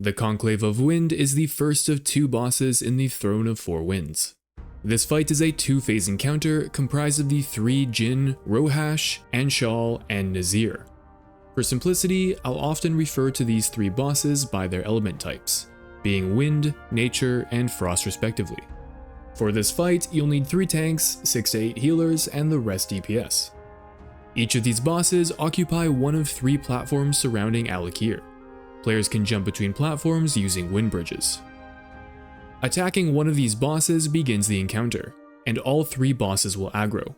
The Conclave of Wind is the first of two bosses in the Throne of Four Winds. This fight is a two-phase encounter comprised of the three Jinn, Rohash, Anshal, and Nazir. For simplicity, I'll often refer to these three bosses by their element types, being Wind, Nature, and Frost respectively. For this fight, you'll need 3 tanks, 6 to 8 healers, and the rest DPS. Each of these bosses occupy one of 3 platforms surrounding Alakir. Players can jump between platforms using wind bridges. Attacking one of these bosses begins the encounter, and all 3 bosses will aggro.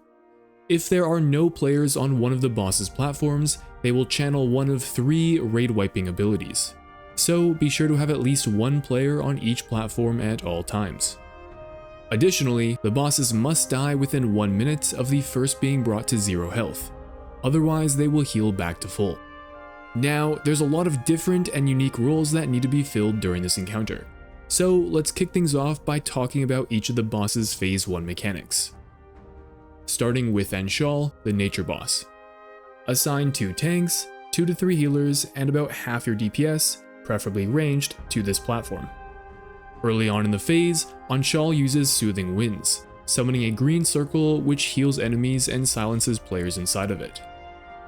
If there are no players on one of the boss's platforms, they will channel one of 3 raid wiping abilities. So be sure to have at least one player on each platform at all times. Additionally, the bosses must die within 1 minute of the first being brought to 0 health. Otherwise, they will heal back to full. Now, there's a lot of different and unique roles that need to be filled during this encounter. So let's kick things off by talking about each of the boss's Phase 1 mechanics. Starting with Anshal, the nature boss. Assign 2 tanks, 2 to 3 healers, and about half your DPS, preferably ranged, to this platform. Early on in the phase, Anshal uses Soothing Winds, summoning a green circle which heals enemies and silences players inside of it.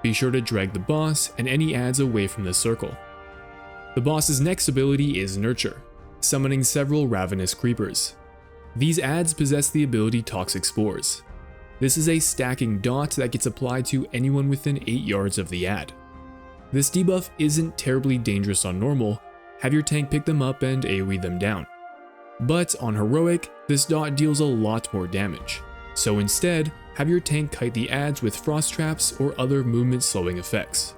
Be sure to drag the boss and any adds away from this circle. The boss's next ability is Nurture, summoning several ravenous creepers. These adds possess the ability Toxic Spores. This is a stacking dot that gets applied to anyone within 8 yards of the ad. This debuff isn't terribly dangerous on normal, have your tank pick them up and AoE them down. But on heroic, this dot deals a lot more damage, so instead, have your tank kite the adds with frost traps or other movement slowing effects.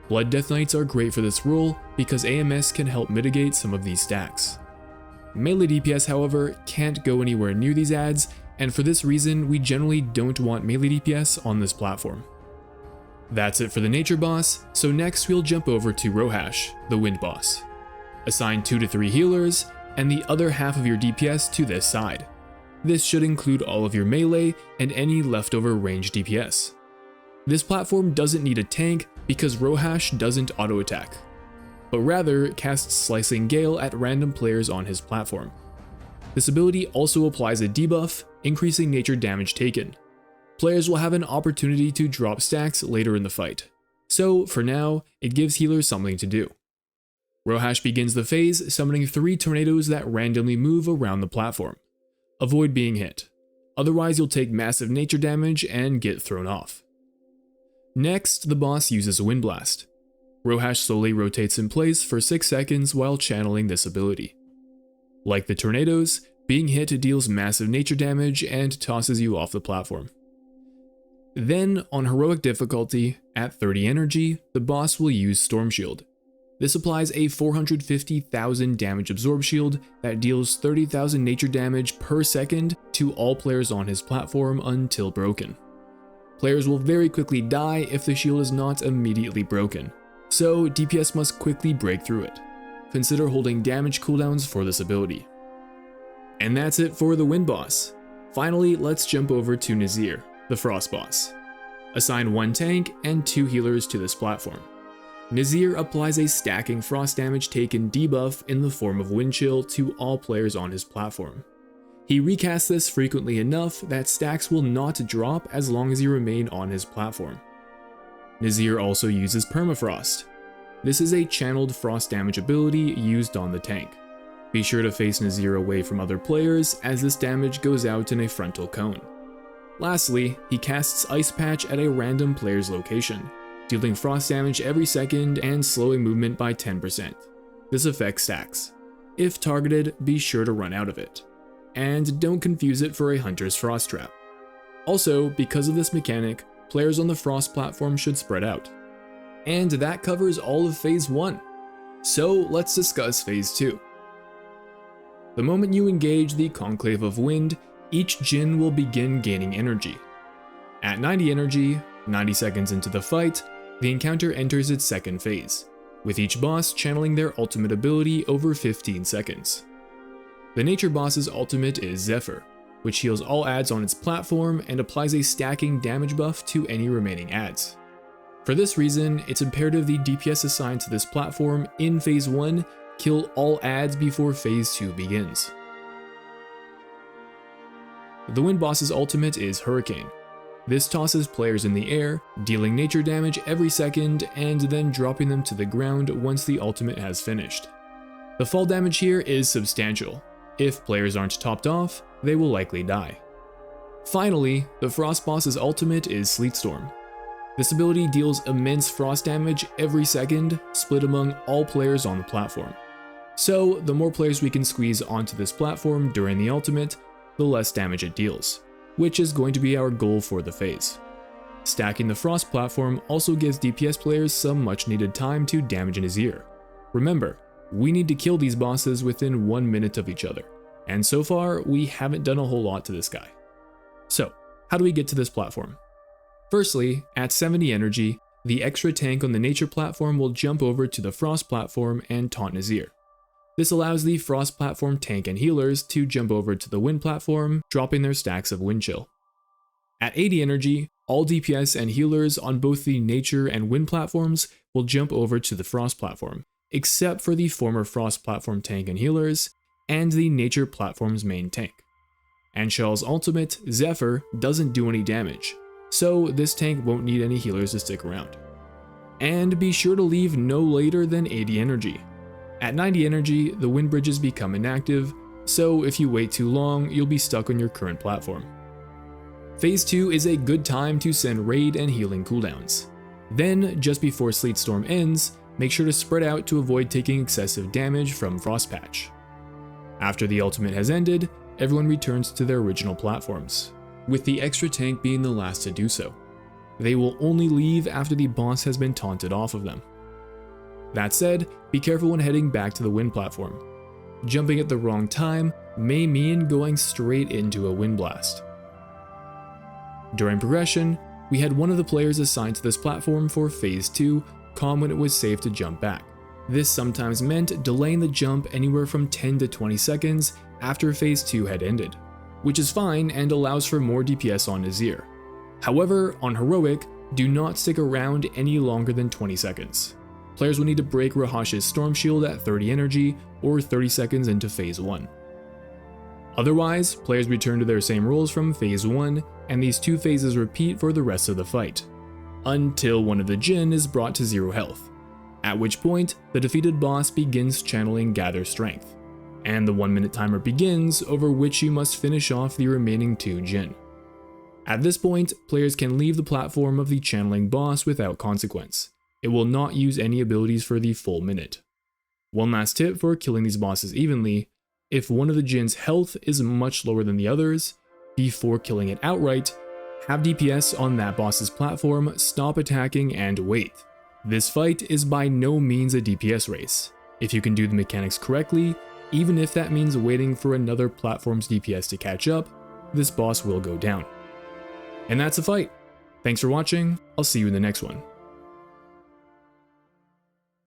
Blood Death Knights are great for this role because AMS can help mitigate some of these stacks. Melee DPS, however, can't go anywhere near these adds, and for this reason, we generally don't want melee DPS on this platform. That's it for the nature boss, so next we'll jump over to Rohash, the wind boss. Assign 2 to 3 healers, and the other half of your DPS to this side. This should include all of your melee and any leftover ranged DPS. This platform doesn't need a tank because Rohash doesn't auto attack, but rather casts Slicing Gale at random players on his platform. This ability also applies a debuff, increasing nature damage taken. Players will have an opportunity to drop stacks later in the fight, so for now, it gives healers something to do. Rohash begins the phase summoning 3 tornadoes that randomly move around the platform. Avoid being hit, otherwise you'll take massive nature damage and get thrown off. Next, the boss uses Wind Blast. Rohash slowly rotates in place for 6 seconds while channeling this ability. Like the tornadoes, being hit deals massive nature damage and tosses you off the platform. Then, on heroic difficulty, at 30 energy, the boss will use Storm Shield. This applies a 450,000 damage absorb shield that deals 30,000 nature damage per second to all players on his platform until broken. Players will very quickly die if the shield is not immediately broken, so DPS must quickly break through it. Consider holding damage cooldowns for this ability. And that's it for the wind boss. Finally, let's jump over to Nazir, the frost boss. Assign 1 tank and 2 healers to this platform. Nazir applies a stacking frost damage taken debuff in the form of Wind Chill to all players on his platform. He recasts this frequently enough that stacks will not drop as long as you remain on his platform. Nazir also uses Permafrost. This is a channeled frost damage ability used on the tank. Be sure to face Nazir away from other players as this damage goes out in a frontal cone. Lastly, he casts Ice Patch at a random player's location, dealing frost damage every second and slowing movement by 10%. This effect stacks. If targeted, be sure to run out of it. And don't confuse it for a Hunter's Frost Trap. Also, because of this mechanic, players on the Frost platform should spread out. And that covers all of Phase 1. So let's discuss Phase 2. The moment you engage the Conclave of Wind, each Jinn will begin gaining energy. At 90 energy, 90 seconds into the fight, the encounter enters its second phase, with each boss channeling their ultimate ability over 15 seconds. The nature boss's ultimate is Zephyr, which heals all adds on its platform and applies a stacking damage buff to any remaining adds. For this reason, it's imperative the DPS assigned to this platform in Phase 1 kill all adds before phase 2 begins. The Wind boss's ultimate is Hurricane. This tosses players in the air, dealing nature damage every second and then dropping them to the ground once the ultimate has finished. The fall damage here is substantial. If players aren't topped off, they will likely die. Finally, the Frost boss's ultimate is Sleet Storm. This ability deals immense frost damage every second, split among all players on the platform. So, the more players we can squeeze onto this platform during the ultimate, the less damage it deals, which is going to be our goal for the phase. Stacking the Frost platform also gives DPS players some much needed time to damage an Azir. Remember, we need to kill these bosses within 1 minute of each other, and so far we haven't done a whole lot to this guy. So, how do we get to this platform? Firstly, at 70 energy, the extra tank on the nature platform will jump over to the Frost platform and taunt Azir. This allows the Frost platform tank and healers to jump over to the Wind platform, dropping their stacks of Wind Chill. At 80 energy, all DPS and healers on both the nature and Wind platforms will jump over to the Frost platform, except for the former Frost platform tank and healers, and the nature platform's main tank. Anshal's ultimate, Zephyr, doesn't do any damage, so this tank won't need any healers to stick around. And be sure to leave no later than 80 energy. At 90 energy, the wind bridges become inactive, so if you wait too long, you'll be stuck on your current platform. Phase 2 is a good time to send raid and healing cooldowns. Then, just before Sleet Storm ends, make sure to spread out to avoid taking excessive damage from Frost Patch. After the ultimate has ended, everyone returns to their original platforms, with the extra tank being the last to do so. They will only leave after the boss has been taunted off of them. That said, be careful when heading back to the Wind platform. Jumping at the wrong time may mean going straight into a Wind Blast. During progression, we had one of the players assigned to this platform for Phase 2 calm when it was safe to jump back. This sometimes meant delaying the jump anywhere from 10 to 20 seconds after Phase 2 had ended, which is fine and allows for more DPS on Azir. However, on Heroic, do not stick around any longer than 20 seconds. Players will need to break Rahash's Storm Shield at 30 energy or 30 seconds into Phase 1. Otherwise, players return to their same roles from Phase 1, and these two phases repeat for the rest of the fight, until one of the Jinn is brought to 0 health, at which point the defeated boss begins channeling Gather Strength, and the 1 minute timer begins over which you must finish off the remaining 2 Jinn. At this point, players can leave the platform of the channeling boss without consequence. It will not use any abilities for the full minute. One last tip for killing these bosses evenly: if one of the Jinn's health is much lower than the others, before killing it outright, have DPS on that boss's platform stop attacking and wait. This fight is by no means a DPS race. If you can do the mechanics correctly, even if that means waiting for another platform's DPS to catch up, this boss will go down. And that's a fight. Thanks for watching, I'll see you in the next one.